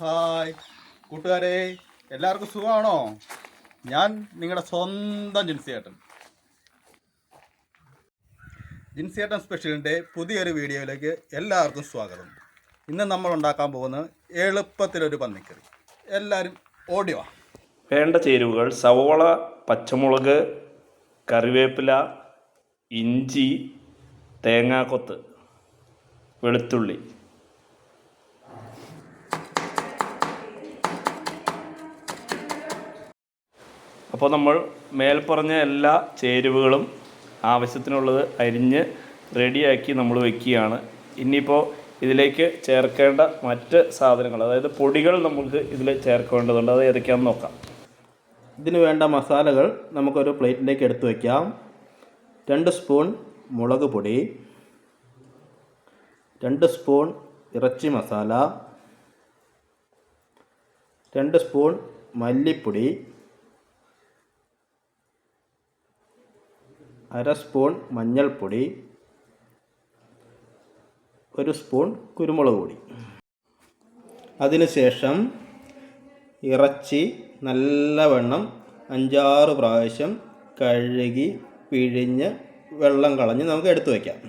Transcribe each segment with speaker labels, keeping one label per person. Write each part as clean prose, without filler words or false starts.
Speaker 1: Hi കൂട്ടുകാരെ, എല്ലാവർക്കും സുഖമാണോ? ഞാൻ നിങ്ങളുടെ സ്വന്തം ജിൻസിയേട്ടൻ സ്പെഷ്യലിൻ്റെ പുതിയൊരു വീഡിയോയിലേക്ക് എല്ലാവർക്കും സ്വാഗതം. ഇന്ന് നമ്മൾ ഉണ്ടാക്കാൻ പോകുന്നത് എളുപ്പത്തിലൊരു പന്നിക്കറി. എല്ലാവരും ഓടിയോ.
Speaker 2: വേണ്ട ചേരുവകൾ: സവോള, പച്ചമുളക്, കറിവേപ്പില, ഇഞ്ചി, തേങ്ങാക്കൊത്ത്, വെളുത്തുള്ളി. അപ്പോൾ നമ്മൾ മേൽപ്പറഞ്ഞ എല്ലാ ചേരുവകളും ആവശ്യത്തിനുള്ളത് അരിഞ്ഞ് റെഡിയാക്കി നമ്മൾ വയ്ക്കുകയാണ്. ഇനിയിപ്പോൾ ഇതിലേക്ക് ചേർക്കേണ്ട മറ്റ് സാധനങ്ങൾ, അതായത് പൊടികൾ നമുക്ക് ഇതിൽ ചേർക്കേണ്ടതുണ്ട്. അത് ഏതൊക്കെയാണെന്ന് നോക്കാം.
Speaker 3: ഇതിന് വേണ്ട മസാലകൾ നമുക്കൊരു പ്ലേറ്റിലേക്ക് എടുത്തു വയ്ക്കാം. 2 സ്പൂൺ മുളക് പൊടി, 2 സ്പൂൺ ഇറച്ചി മസാല, 2 സ്പൂൺ മല്ലിപ്പൊടി, 1/2 സ്പൂൺ മഞ്ഞൾപ്പൊടി, 1 സ്പൂൺ കുരുമുളക് പൊടി. അതിനുശേഷം ഇറച്ചി നല്ലവണ്ണം 5-6 പ്രാവശ്യം കഴുകി പിഴിഞ്ഞ് വെള്ളം കളഞ്ഞ് നമുക്ക് എടുത്തു വയ്ക്കാം.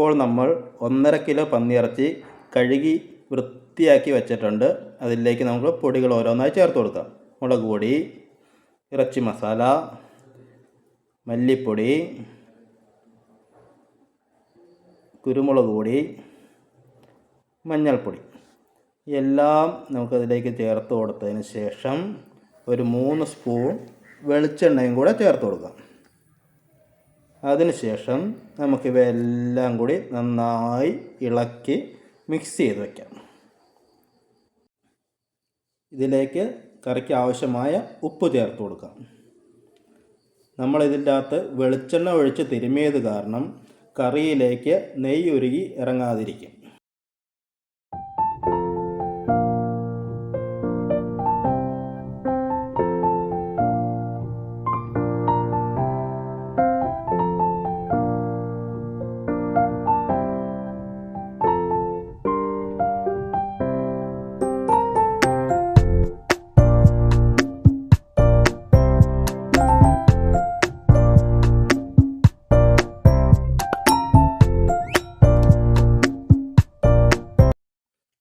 Speaker 3: ഇപ്പോൾ നമ്മൾ 1.5 കിലോ പന്നിയിറച്ചി കഴുകി വൃത്തിയാക്കി വെച്ചിട്ടുണ്ട്. അതിലേക്ക് നമുക്ക് പൊടികൾ ഓരോന്നായി ചേർത്ത് കൊടുക്കാം. മുളക് പൊടി, ഇറച്ചി മസാല, മല്ലിപ്പൊടി, കുരുമുളക് പൊടി, മഞ്ഞൾപ്പൊടി എല്ലാം നമുക്കതിലേക്ക് ചേർത്ത് കൊടുത്തതിന് ശേഷം ഒരു 3 സ്പൂൺ വെളിച്ചെണ്ണയും കൂടെ ചേർത്ത് കൊടുക്കാം. അതിനുശേഷം നമുക്കിവയെല്ലാം കൂടി നന്നായി ഇളക്കി മിക്സ് ചെയ്ത് വയ്ക്കാം. ഇതിലേക്ക് കറിക്ക് ആവശ്യമായ ഉപ്പ് ചേർത്ത് കൊടുക്കാം. നമ്മളിതിൻ്റെ അകത്ത് വെളിച്ചെണ്ണ ഒഴിച്ച് തിരുമിയത് കാരണം കറിയിലേക്ക് നെയ്യ് ഉരുകി ഇറങ്ങാതിരിക്കും.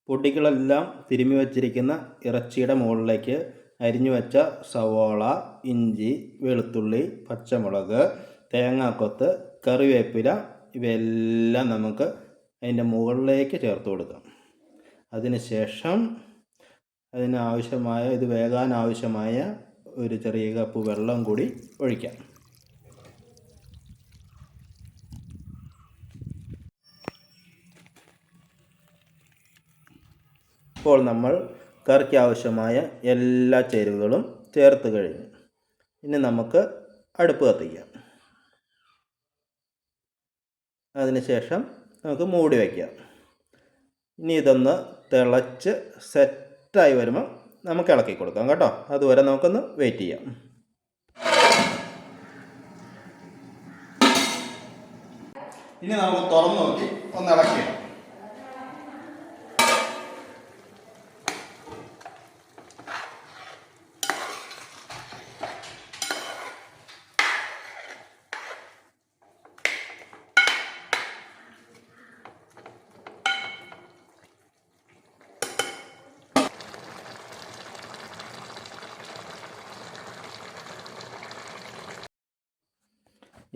Speaker 3: പൊടികളെല്ലാം തിരുമ്മി വച്ചിരിക്കുന്ന ഇറച്ചിയുടെ മുകളിലേക്ക് അരിഞ്ഞു വെച്ച സവോള, ഇഞ്ചി, വെളുത്തുള്ളി, പച്ചമുളക്, തേങ്ങാക്കൊത്ത്, കറിവേപ്പില ഇവയെല്ലാം നമുക്ക് അതിൻ്റെ മുകളിലേക്ക് ചേർത്ത് കൊടുക്കാം. അതിനുശേഷം ഇത് വേകാൻ ആവശ്യമായ ഒരു ചെറിയ കപ്പ് വെള്ളം കൂടി ഒഴിക്കാം. ഇപ്പോൾ നമ്മൾ കറിക്ക് ആവശ്യമായ എല്ലാ ചേരുവകളും ചേർത്ത് കഴിഞ്ഞു. ഇനി നമുക്ക് അടുപ്പ് കത്തിക്കാം. അതിനുശേഷം നമുക്ക് മൂടി വയ്ക്കാം. ഇനി ഇതൊന്ന് തിളച്ച് സെറ്റായി വരുമ്പോൾ നമുക്ക് ഇളക്കി കൊടുക്കാം കേട്ടോ. അതുവരെ നമുക്കൊന്ന് വെയിറ്റ് ചെയ്യാം.
Speaker 1: ഇനി നമുക്ക് തുറന്നു നോക്കി ഒന്ന് ഇളക്കിയാം.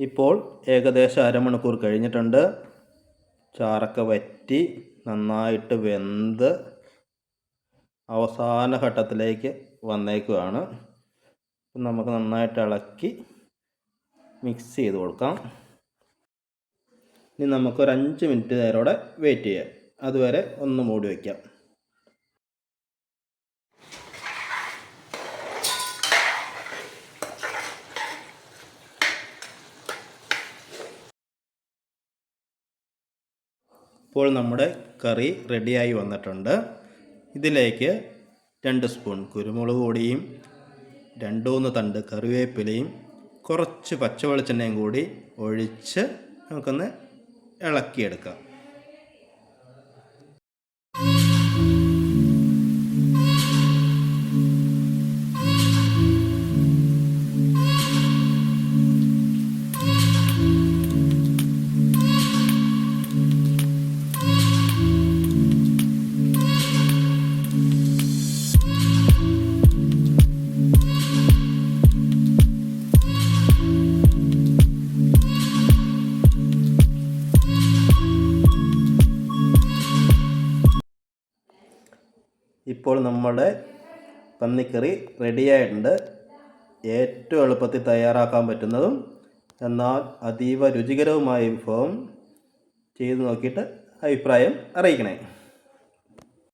Speaker 3: ഇപ്പോൾ ഏകദേശം അരമണിക്കൂർ കഴിഞ്ഞിട്ടുണ്ട്. ചാറൊക്കെ വറ്റി നന്നായിട്ട് വെന്ത് അവസാന ഘട്ടത്തിലേക്ക് വന്നേക്കുകയാണ്. നമുക്ക് നന്നായിട്ട് ഇളക്കി മിക്സ് ചെയ്ത് കൊടുക്കാം. ഇനി നമുക്കൊരു 5 മിനിറ്റ് നേരോടെ വെയിറ്റ് ചെയ്യാം. അതുവരെ ഒന്ന് മൂടി വയ്ക്കാം. ഇപ്പോൾ നമ്മുടെ കറി റെഡിയായി വന്നിട്ടുണ്ട്. ഇതിലേക്ക് 2 സ്പൂൺ കുരുമുളക് പൊടിയും 2-3 തണ്ട് കറിവേപ്പിലയും കുറച്ച് പച്ചവെളിച്ചെണ്ണയും കൂടി ഒഴിച്ച് നമുക്കൊന്ന് ഇളക്കിയെടുക്കാം. ഇപ്പോൾ നമ്മുടെ പന്നിക്കറി റെഡിയായിട്ടുണ്ട്. ഏറ്റവും എളുപ്പത്തിൽ തയ്യാറാക്കാൻ പറ്റുന്നതും എന്നാൽ അതീവ രുചികരവുമായ വിഭവം ചെയ്തു നോക്കിയിട്ട് അഭിപ്രായം അറിയിക്കണേ.